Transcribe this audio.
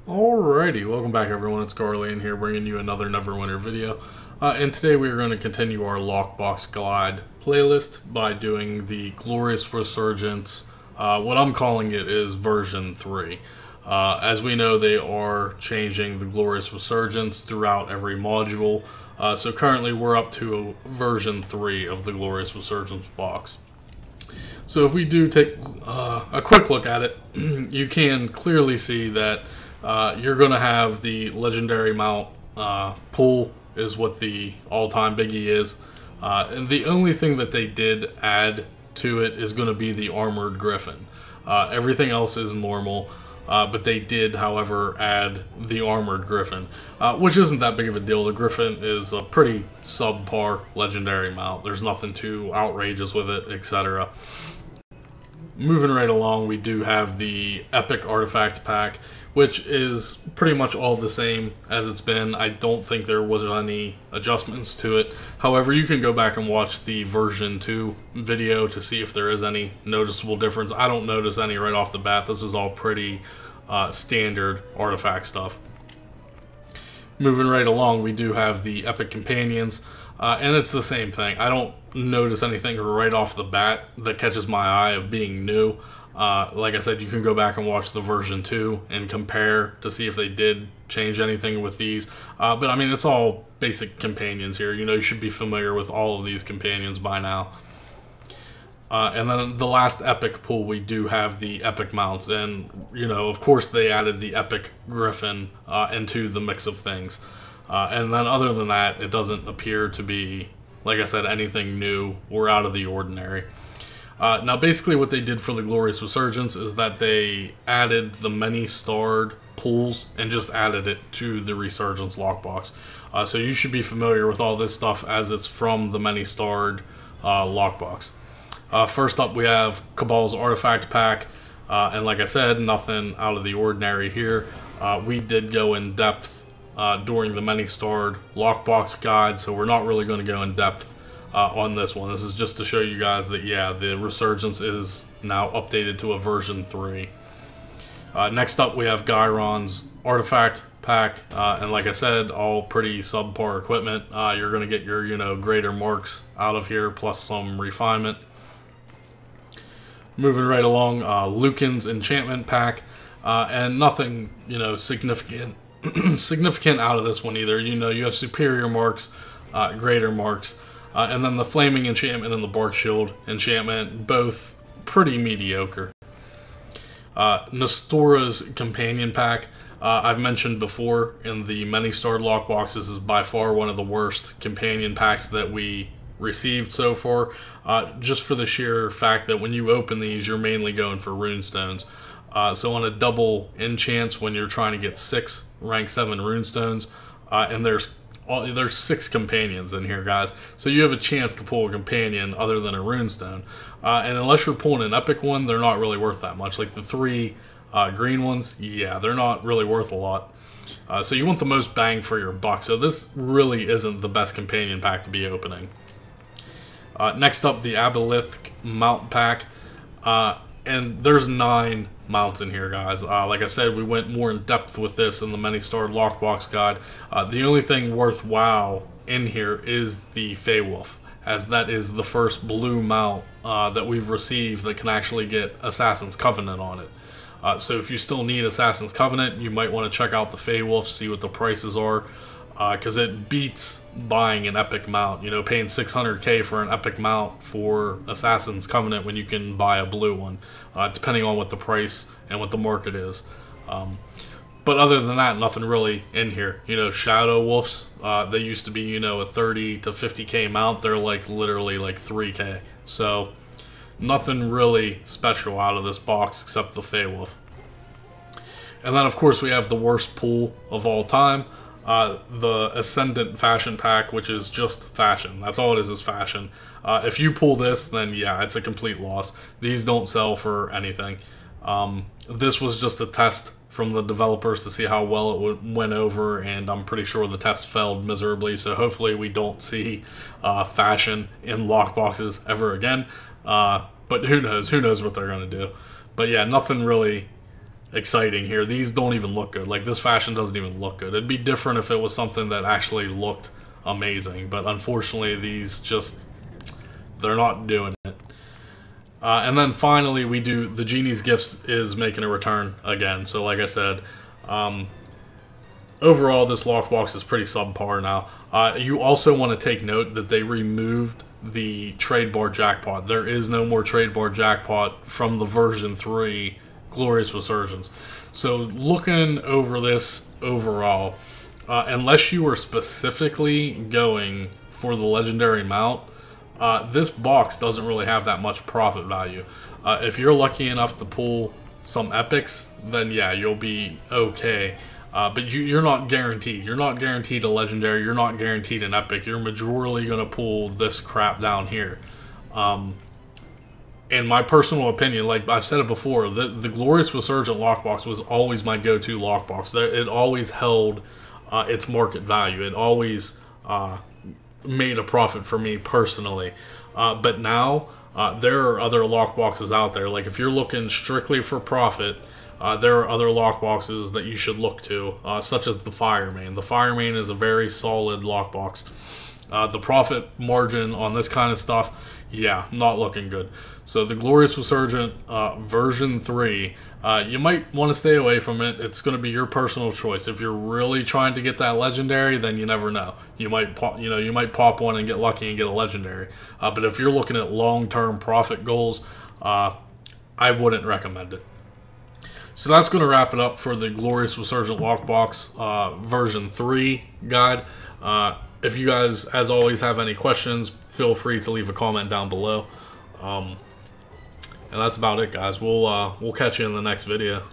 Alrighty, welcome back everyone, it's Garlian here bringing you another Neverwinter video. And today we are going to continue our Lockbox Glide playlist by doing the Glorious Resurgence. What I'm calling it is version 3. As we know, they are changing the Glorious Resurgence throughout every module. So currently we're up to version 3 of the Glorious Resurgence box. So if we do take a quick look at it, you can clearly see that you're going to have the legendary mount pool is what the all-time biggie is. And the only thing that they did add to it is going to be the armored griffin. Everything else is normal, but they did, however, add the armored griffin, which isn't that big of a deal. The griffin is a pretty subpar legendary mount. There's nothing too outrageous with it, etc. Moving right along, we do have the Epic Artifact Pack, which is pretty much all the same as it's been. I don't think there was any adjustments to it. However, you can go back and watch the version 2 video to see if there is any noticeable difference. I don't notice any right off the bat. This is all pretty standard artifact stuff. Moving right along, we do have the Epic Companions, and it's the same thing. I don't notice anything right off the bat that catches my eye of being new. Like I said, you can go back and watch the version 2 and compare to see if they did change anything with these. But I mean, it's all basic companions here. You know, you should be familiar with all of these companions by now. And then the last epic pool, we do have the epic mounts, and you know, of course they added the epic griffin into the mix of things. And then other than that, it doesn't appear to be, like I said, anything new or out of the ordinary. Now basically what they did for the Glorious Resurgence is that they added the many-starred pools and just added it to the Resurgence Lockbox. So you should be familiar with all this stuff as it's from the many-starred Lockbox. First up, we have Cabal's Artifact Pack, and like I said, nothing out of the ordinary here. We did go in depth during the many-starred Lockbox guide, so we're not really going to go in depth on this one. This is just to show you guys that, yeah, the Resurgence is now updated to a version 3. Next up, we have Gyron's Artifact Pack, and like I said, all pretty subpar equipment. You're going to get your, you know, greater marks out of here, plus some refinement. Moving right along, Lucan's Enchantment Pack, and nothing, you know, significant out of this one either. You know, you have superior marks, greater marks, and then the Flaming Enchantment and the Bark Shield Enchantment, both pretty mediocre. Nestora's Companion Pack, I've mentioned before in the many-starred Lockbox, this is by far one of the worst companion packs that we received so far, just for the sheer fact that when you open these, you're mainly going for runestones. So on a double enchants, when you're trying to get 6 rank 7 runestones, and there's 6 companions in here, guys, so you have a chance to pull a companion other than a runestone. And unless you're pulling an epic one, they're not really worth that much. Like the 3 green ones, yeah, they're not really worth a lot. So you want the most bang for your buck. So this really isn't the best companion pack to be opening. Next up, the Aboleth Mount Pack, and there's 9 mounts in here, guys. Like I said, we went more in depth with this in the many-starred Lockbox guide. The only thing worthwhile in here is the Feywolf, as that is the first blue mount that we've received that can actually get Assassin's Covenant on it. So if you still need Assassin's Covenant, you might want to check out the Feywolf, see what the prices are, because it beats buying an epic mount. You know, paying 600k for an epic mount for Assassin's Covenant when you can buy a blue one, depending on what the price and what the market is. But other than that, nothing really in here. You know, Shadow Wolves, they used to be, you know, a 30 to 50k mount. They're like literally like 3k. So nothing really special out of this box except the Feywolf. And then of course we have the worst pool of all time. The Ascendant Fashion Pack, which is just fashion. That's all it is fashion. If you pull this, then yeah, it's a complete loss. These don't sell for anything. This was just a test from the developers to see how well it went over, and I'm pretty sure the test failed miserably, so hopefully we don't see fashion in lockboxes ever again. But who knows what they're going to do. But yeah, nothing really exciting here. These don't even look good. Like, this fashion doesn't even look good. It'd be different if it was something that actually looked amazing, but unfortunately these just, they're not doing it. And then finally we do, the Genie's Gifts is making a return again. So like I said, overall this lockbox is pretty subpar now. You also want to take note that they removed the trade bar jackpot. There is no more trade bar jackpot from the version 3 Glorious Resurgence. So looking over this overall, unless you were specifically going for the legendary mount, this box doesn't really have that much profit value. If you're lucky enough to pull some epics, then yeah, you'll be okay. But you're not guaranteed. You're not guaranteed a legendary. You're not guaranteed an epic. You're majorly going to pull this crap down here. In my personal opinion, like I've said it before, the Glorious Resurgent lockbox was always my go-to lockbox. It always held its market value. It always made a profit for me personally. But now there are other lockboxes out there. Like if you're looking strictly for profit, there are other lockboxes that you should look to, such as the Firemain. The Firemain is a very solid lockbox. The profit margin on this kind of stuff, yeah, not looking good. So the Glorious Resurgent version 3, you might want to stay away from it. It's going to be your personal choice. If you're really trying to get that legendary, then you never know. You might pop one and get lucky and get a legendary. But if you're looking at long-term profit goals, I wouldn't recommend it. So that's going to wrap it up for the Glorious Resurgent Lockbox version 3 guide. If you guys, as always, have any questions, feel free to leave a comment down below. And that's about it, guys. We'll catch you in the next video.